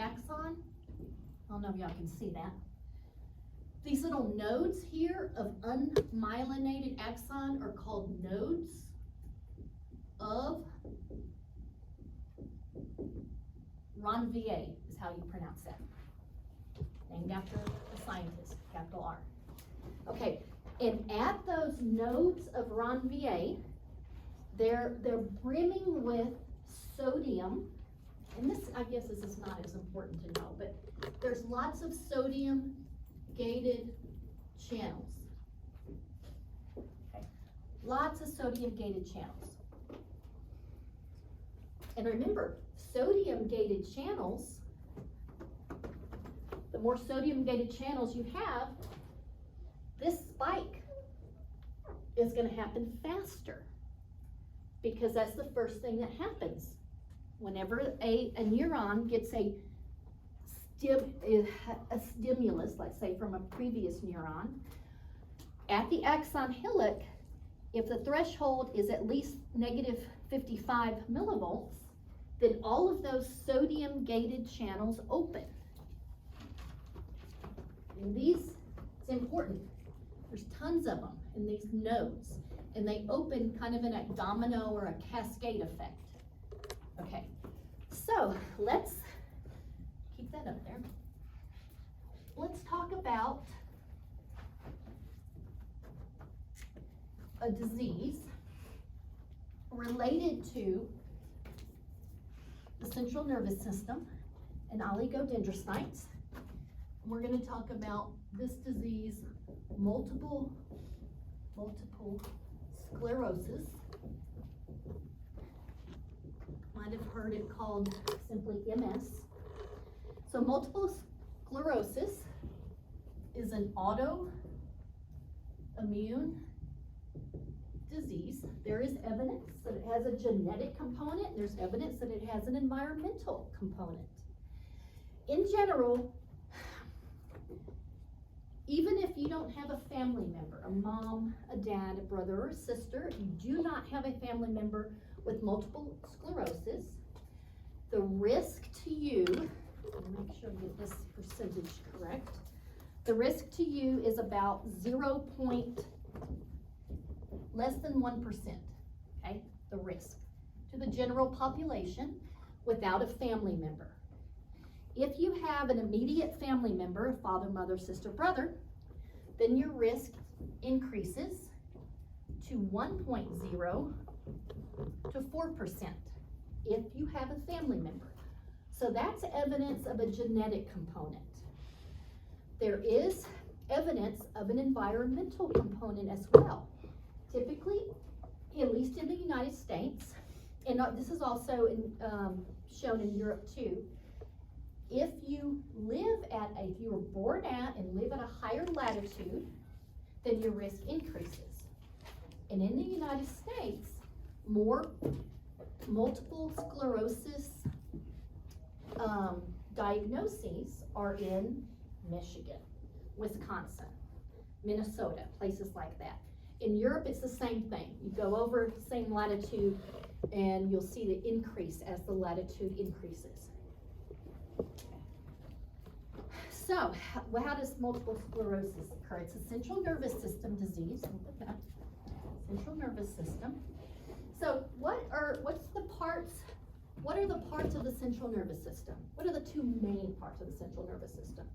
axon. I don't know if y'all can see that. These little nodes here of unmyelinated axon are called nodes of Ranvier, is how you pronounce that. Named after a scientist, capital R. Okay, and at those nodes of Ranvier, they're brimming with sodium, and this, I guess this is not as important to know, but there's lots of sodium gated channels. Okay. Lots of sodium gated channels. And remember, sodium gated channels, the more sodium gated channels you have, this spike is going to happen faster, because that's the first thing that happens. Whenever a neuron gets a stimulus, let's say from a previous neuron, at the axon hillock, if the threshold is at least negative 55 millivolts, then all of those sodium gated channels open. And these, it's important, there's tons of them in these nodes, and they open kind of in a domino or a cascade effect. Okay, so let's keep that up there. Let's talk about a disease related to the central nervous system and oligodendrocytes. We're going to talk about this disease, multiple sclerosis. Might have heard it called simply MS. So multiple sclerosis is an autoimmune disease. There is evidence that it has a genetic component. There's evidence that it has an environmental component. In general, even if you don't have a family member, a mom, a dad, a brother, or a sister, if you do not have a family member with multiple sclerosis, the risk to you, let me make sure I get this percentage correct, the risk to you is about less than 1%, okay, the risk to the general population without a family member. If you have an immediate family member, a father, mother, sister, brother, then your risk increases to 1.0 to 4% if you have a family member. So that's evidence of a genetic component. There is evidence of an environmental component as well. Typically, at least in the United States, and this is also shown in Europe too, if you were born at and live at a higher latitude, then your risk increases. And in the United States, more multiple sclerosis diagnoses are in Michigan, Wisconsin, Minnesota, places like that. In Europe, it's the same thing. You go over the same latitude and you'll see the increase as the latitude increases. So, how does multiple sclerosis occur? It's a central nervous system disease. Look at that. Central nervous system. So, what are the parts of the central nervous system? What are the two main parts of the central nervous system?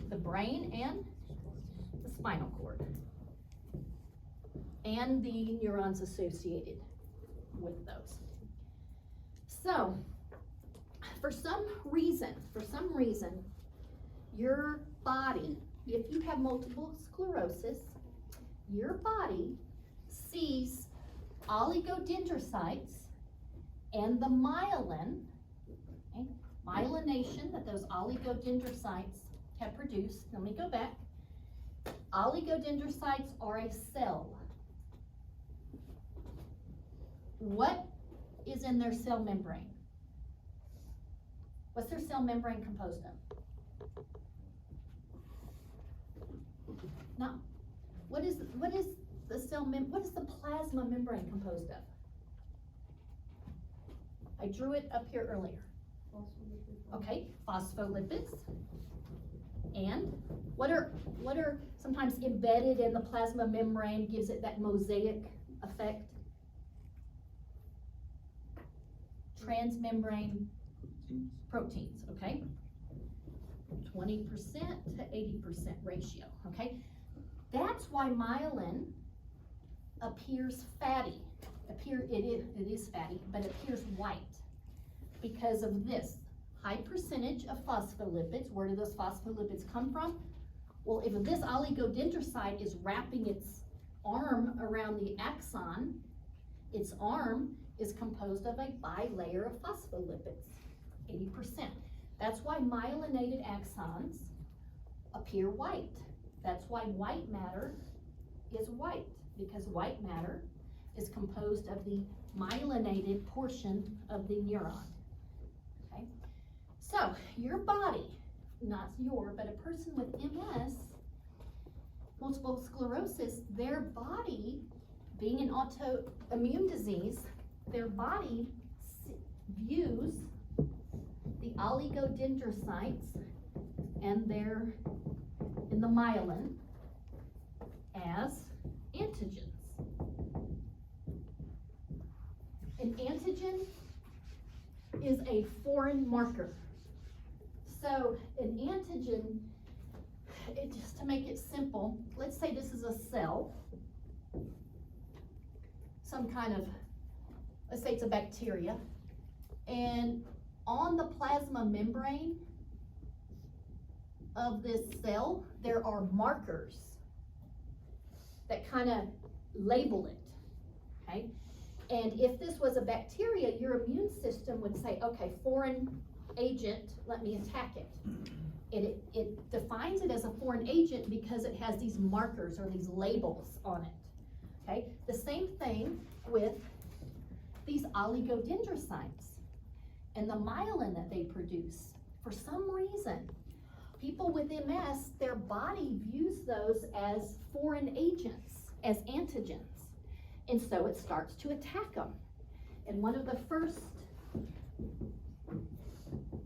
The brain and the spinal cord, and the neurons associated with those. So, for some reason, your body, if you have multiple sclerosis, your body sees oligodendrocytes and the myelin, okay, myelination that those oligodendrocytes have produced. Let me go back. Oligodendrocytes are a cell. What is in their cell membrane? What's their cell membrane composed of? No. What is the plasma membrane composed of? I drew it up here earlier. Okay, phospholipids. And what are sometimes embedded in the plasma membrane, gives it that mosaic effect? Transmembrane proteins, okay? 20% to 80% ratio, okay? That's why myelin appears fatty. It is fatty, but appears white because of this high percentage of phospholipids. Where do those phospholipids come from? Well, if this oligodendrocyte is wrapping its arm around the axon, its arm is composed of a bilayer of phospholipids, 80%. That's why myelinated axons appear white. That's why white matter is white, because white matter is composed of the myelinated portion of the neuron. Okay? So, your body, not your, but a person with MS, multiple sclerosis, their body, being an autoimmune disease, their body views the oligodendrocytes and they're in the myelin as antigens. An antigen is a foreign marker. So an antigen, just to make it simple, let's say this is a cell, some kind of, let's say it's a bacteria, and on the plasma membrane of this cell, there are markers that kind of label it, okay? And if this was a bacteria, your immune system would say, okay, foreign agent, let me attack it. It defines it as a foreign agent because it has these markers or these labels on it, okay? The same thing with these oligodendrocytes and the myelin that they produce. For some reason, people with MS, their body views those as foreign agents, as antigens. And so it starts to attack them. And one of the first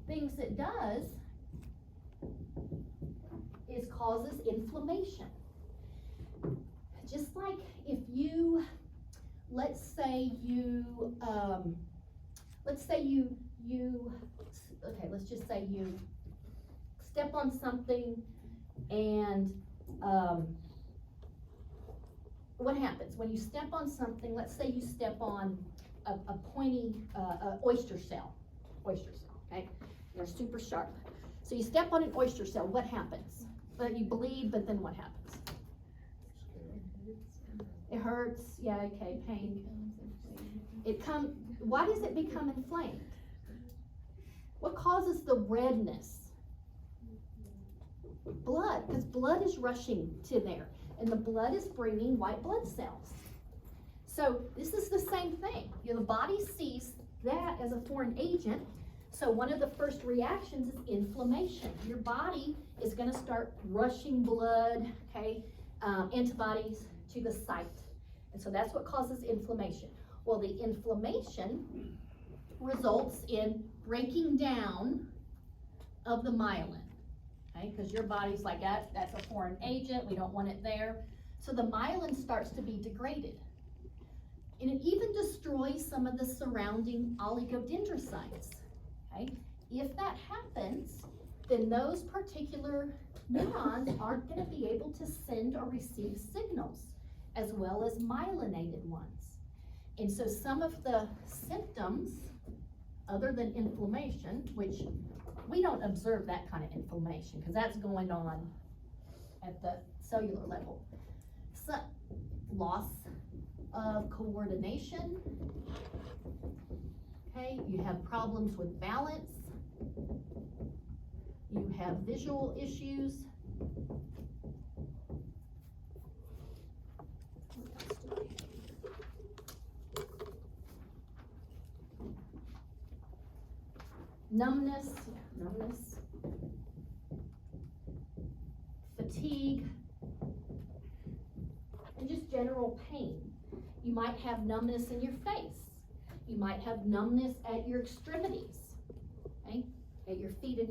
things it does is causes inflammation. Just like if you, let's say just say you step on something and what happens when you step on something? Let's say you step on a pointy oyster shell, okay? They're super sharp. So you step on an oyster shell, what happens? Well, you bleed, but then what happens? It hurts, yeah, okay, pain. Why does it become inflamed? What causes the redness? Blood, because blood is rushing to there, and the blood is bringing white blood cells. So this is the same thing. The body sees that as a foreign agent. So one of the first reactions is inflammation. Your body is going to start rushing blood, okay, antibodies to the site. And so that's what causes inflammation. Well, the inflammation results in breaking down of the myelin, okay, because your body's like, that's a foreign agent, we don't want it there. So the myelin starts to be degraded. And it even destroys some of the surrounding oligodendrocytes. Okay? If that happens, then those particular neurons aren't going to be able to send or receive signals, as well as myelinated ones. And so some of the symptoms, other than inflammation, which we don't observe that kind of inflammation because that's going on at the cellular level. So, loss of coordination. Okay, you have problems with balance. You have visual issues. Numbness, fatigue, and just general pain. You might have numbness in your face. You might have numbness at your extremities. Okay? feet in